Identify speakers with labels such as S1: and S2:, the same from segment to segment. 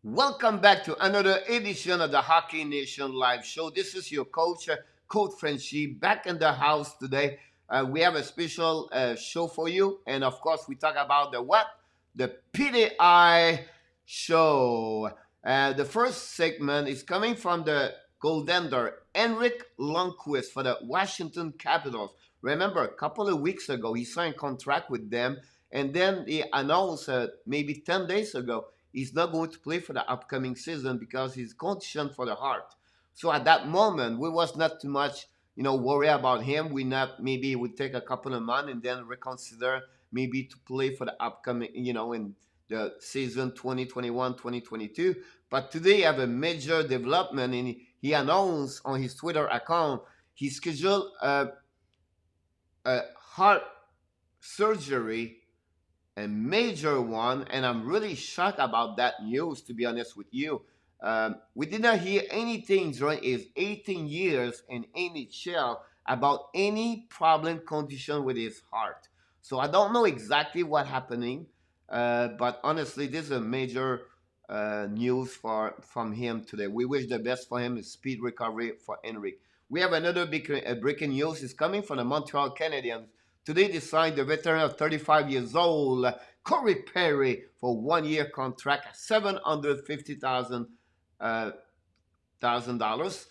S1: Welcome back to another edition of the Hockey Nation Live Show. This is your coach, Coach Frenchy, back in the house today. We have a special show for you, and of course, we talk about the what? The PTI Show. The first segment is coming from the goaltender Henrik Lundqvist for the Washington Capitals. Remember, a couple of weeks ago, he signed a contract with them, and then he announced maybe 10 days ago he's not going to play for the upcoming season because he's conditioned for the heart. So at that moment, we was not too much, worry about him. We not maybe it would take a couple of months and then reconsider maybe to play for the upcoming, in the season 2021-2022. But today have a major development, and he announced on his Twitter account he scheduled a heart surgery, a major one, and I'm really shocked about that news, to be honest with you. We did not hear anything during his 18 years in NHL about any problem condition with his heart. So I don't know exactly what happening, but honestly, this is a major news from him today. We wish the best for him, a speed recovery for Henrik. We have another big breaking news. Is coming from the Montreal Canadiens. Today they signed the veteran of 35 years old, Corey Perry, for 1 year contract at $750,000.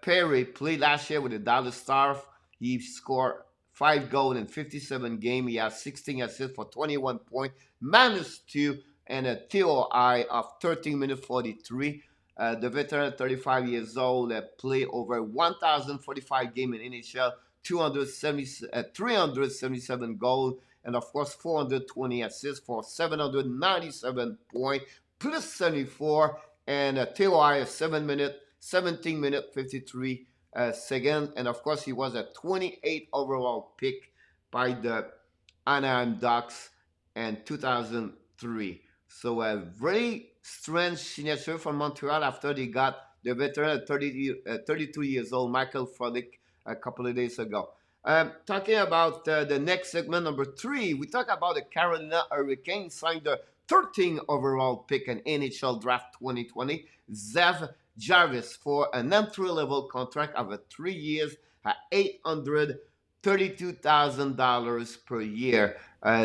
S1: Perry played last year with the Dallas Stars. He scored 5 goals in 57 games. He has 16 assists for 21 points, -2, and a TOI of 13 minutes 43. The veteran, 35 years old, played over 1,045 games in NHL, 377 goals, and of course 420 assists for 797 points, plus 74, and a TOI of 17 minutes 53 seconds. And of course, he was a 28 overall pick by the Anaheim Ducks in 2003. So a very strange signature from Montreal after they got the veteran at 32 years old, Michael Frolik, a couple of days ago. Talking about the next segment, number 3, we talk about the Carolina Hurricanes signed the 13th overall pick in NHL Draft 2020, Zev Jarvis, for an entry-level contract of 3 years at $832,000 per year.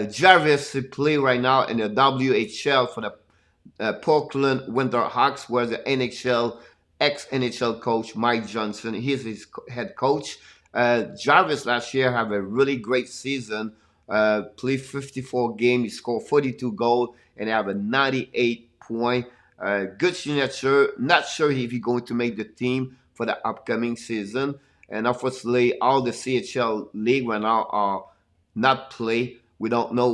S1: Jarvis plays right now in the WHL for the Portland Winterhawks, where the ex-NHL coach Mike Johnson, he's his head coach. Jarvis last year had a really great season. Played 54 games, he scored 42 goals, and have a 98 point. Good signature. Not sure if he's going to make the team for the upcoming season. And obviously, all the CHL league right now are not play. We don't know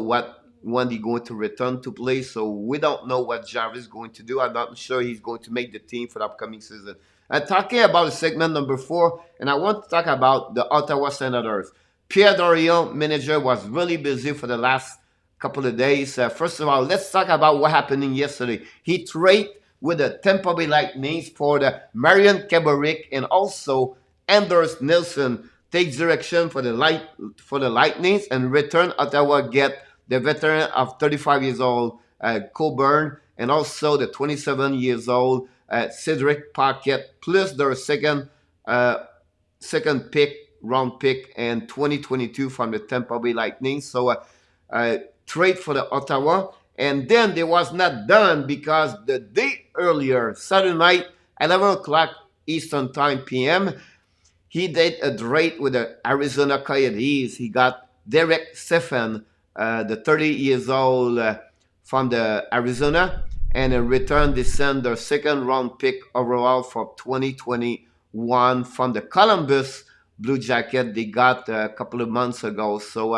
S1: when he's going to return to play, so we don't know what Jarvis is going to do. I'm not sure he's going to make the team for the upcoming season. And talking about segment number 4, and I want to talk about the Ottawa Senators. Pierre Dorion, manager, was really busy for the last couple of days. First of all, let's talk about what happened yesterday. He traded with the Tampa Bay Lightning for the Marian Gaborik and also Anders Nilsson takes direction for the Lightning, and return Ottawa get the veteran of 35 years old Coburn, and also the 27 years old Cedric Paquette, plus their second round pick in 2022 from the Tampa Bay Lightning. So trade for the Ottawa. And then they was not done because the day earlier, Saturday night, 11 o'clock Eastern Time PM, he did a trade with the Arizona Coyotes. He got Derek Stephan, the 30 years old from the Arizona, and in return they sent their second round pick overall for 2021 from the Columbus Blue Jacket they got a couple of months ago. So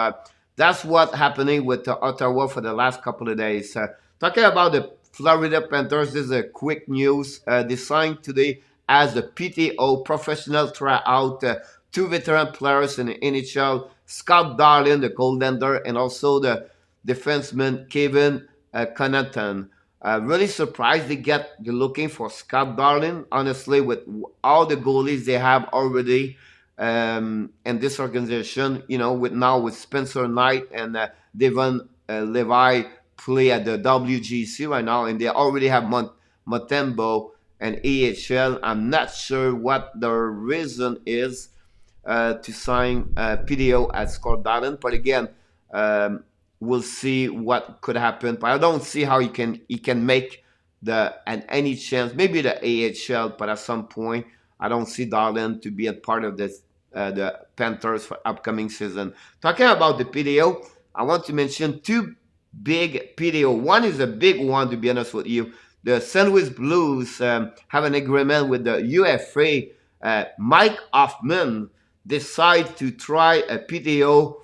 S1: that's what's happening with Ottawa for the last couple of days. Talking about the Florida Panthers, this is a quick news. They signed today as the PTO professional tryout 2 veteran players in the NHL, Scott Darling, the goaltender, and also the defenseman Kevin Connaughton. Really surprised they're looking for Scott Darling. Honestly, with all the goalies they have already in this organization, with Spencer Knight and Devon Levi play at the WGC right now, and they already have Mutombo and AHL. I'm not sure what the reason is to sign PDO as Scott Darden, but again, um, we'll see what could happen. But I don't see how he can make the and any chance. Maybe the AHL, but at some point, I don't see Darden to be a part of this the Panthers for upcoming season. Talking about the PDO, I want to mention two big PDO. One is a big one, to be honest with you. The St. Louis Blues have an agreement with the UFA. Mike Hoffman decide to try a PTO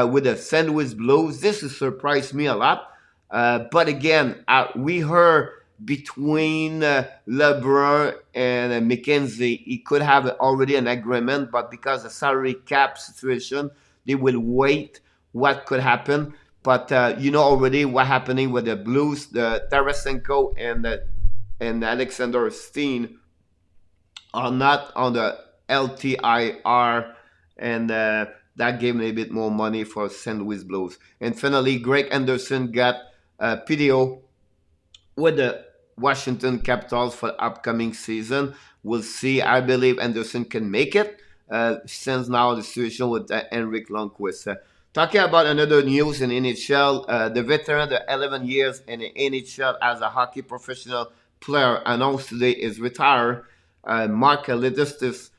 S1: with the St. Louis Blues. This has surprised me a lot. But again, we heard between LeBron and McKenzie, he could have already an agreement, but because of the salary cap situation, they will wait what could happen. But you know already what happening with the Blues, the Tarasenko and Alexander Steen are not on the LTIR, and that gave me a bit more money for St. Louis Blues. And finally, Greg Anderson got PDO with the Washington Capitals for the upcoming season. We'll see. I believe Anderson can make it since now the situation with Henrik Lundqvist. Talking about another news in NHL, the veteran, the 11 years in the NHL as a hockey professional player, announced today is retired. Mark Ledistis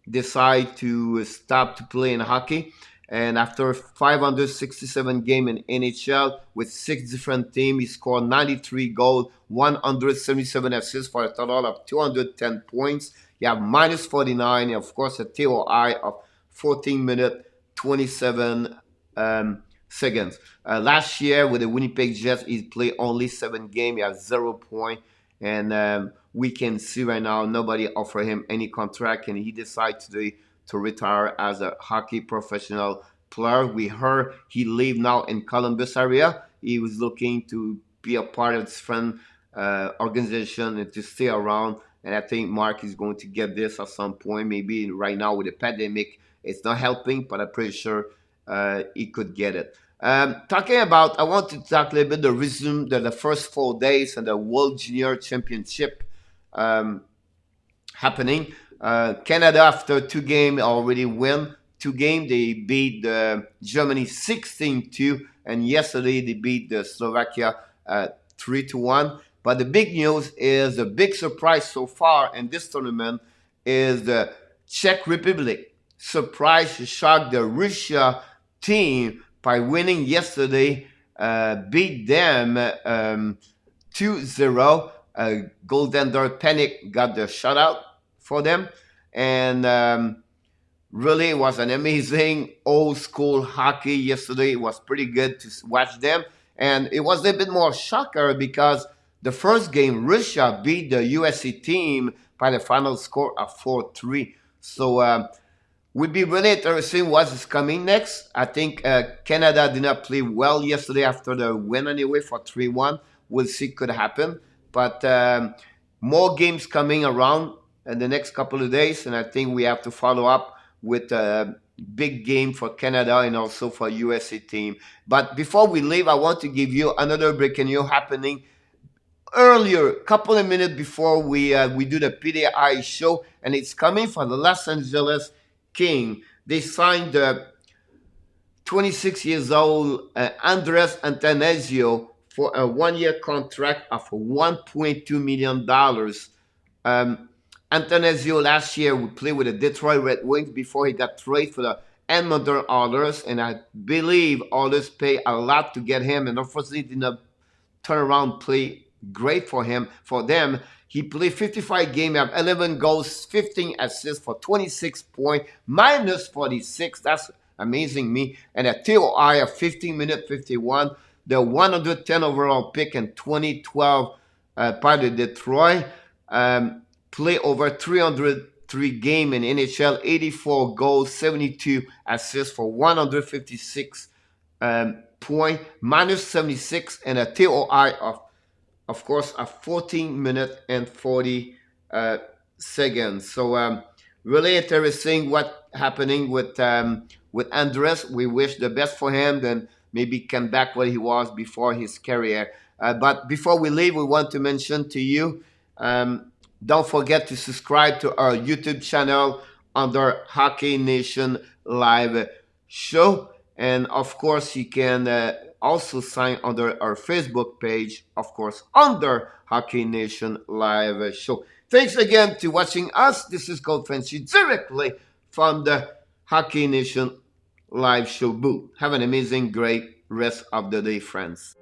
S1: decide to stop to play in hockey. And after 567 games in NHL with 6 different teams, he scored 93 goals, 177 assists for a total of 210 points. You have minus 49, and of course, a TOI of 14 minutes, 27 seconds. Last year with the Winnipeg Jets, he played only 7 games. He has 0 points. And we can see right now nobody offer him any contract, and he decided today to retire as a hockey professional player. We heard he live now in Columbus area. He was looking to be a part of this friend organization and to stay around. And I think Mark is going to get this at some point. Maybe right now with the pandemic, it's not helping, but I'm pretty sure he could get it. Talking about, I want to talk a little bit the resume the first 4 days and the World Junior Championship happening. Canada, after 2 games, already win 2 games. They beat Germany 16-2, and yesterday they beat the Slovakia 3-1. But the big news is the big surprise so far in this tournament is the Czech Republic surprised, shocked the Russia team by winning yesterday, beat them 2-0. Goaltender Panic got the shutout for them, and really it was an amazing old school hockey yesterday. It was pretty good to watch them, and it was a bit more shocker because the first game Russia beat the USA team by the final score of 4-3. So would be really interesting what's coming next. I think Canada did not play well yesterday after the win anyway for 3-1. We'll see could happen. But more games coming around in the next couple of days, and I think we have to follow up with a big game for Canada and also for USA team. But before we leave, I want to give you another breaking news happening earlier, couple of minutes before we do the PTI show, and it's coming from the Los Angeles King. They signed the 26 years old Andres Antanasio for a 1-year contract of $1.2 million. Antanasio last year would play with the Detroit Red Wings before he got traded for the Edmonton Oilers, and I believe Oilers pay a lot to get him, and unfortunately did not turn around play great for them. He played 55 games, have 11 goals, 15 assists for 26 points, minus 46. That's amazing me. And a TOI of 15 minutes, 51. The 110 overall pick in 2012 part of Detroit. Play over 303 games in NHL, 84 goals, 72 assists for 156 points, minus 76, and a TOI of course, a 14 minutes and 40 seconds. So really interesting what happening with Andres. We wish the best for him, then maybe come back where he was before his career. But before we leave, we want to mention to you, um, don't forget to subscribe to our YouTube channel under Hockey Nation Live Show. And of course, you can also sign under our Facebook page, of course, under Hockey Nation Live Show. Thanks again to watching us. This is Coach Frenchy directly from the Hockey Nation Live Show booth. Have an amazing, great rest of the day, friends.